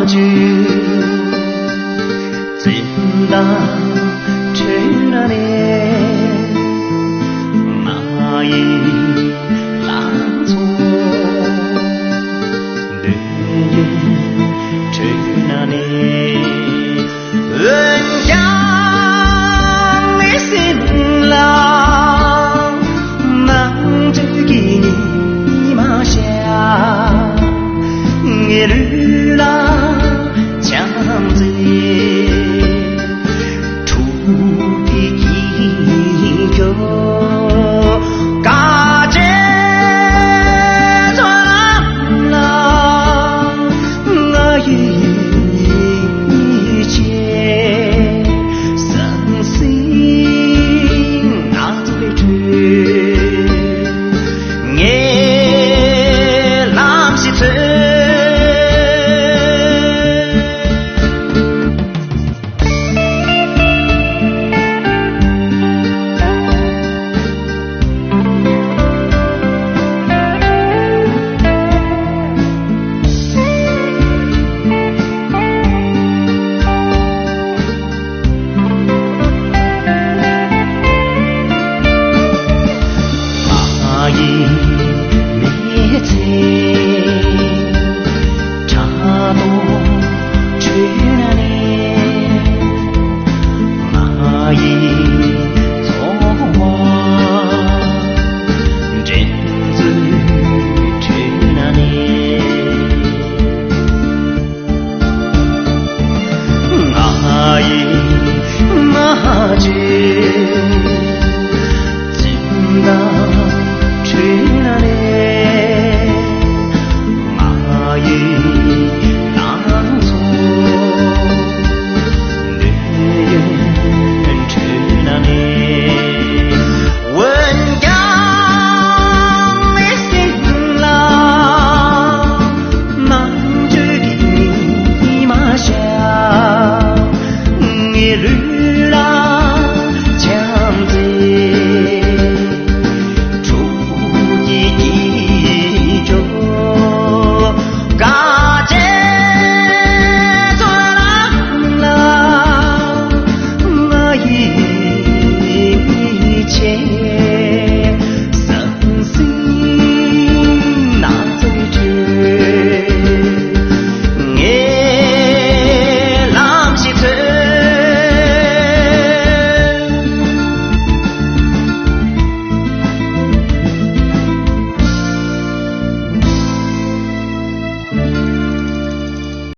就真的成了年，蚂蚁浪中人人成了年，人家的新郎忙着给你马下。夜绿了江子，土地一个嘎结转了，我一切伤心拿走的吹，夜浪西吹。灭翠茶多吹了年，蚂蚁做花真子吹了年，蚂蚁马就真的吹了年，蚂蚁浪中人人吹了年，问江的新郎忙着给你马下，夜绿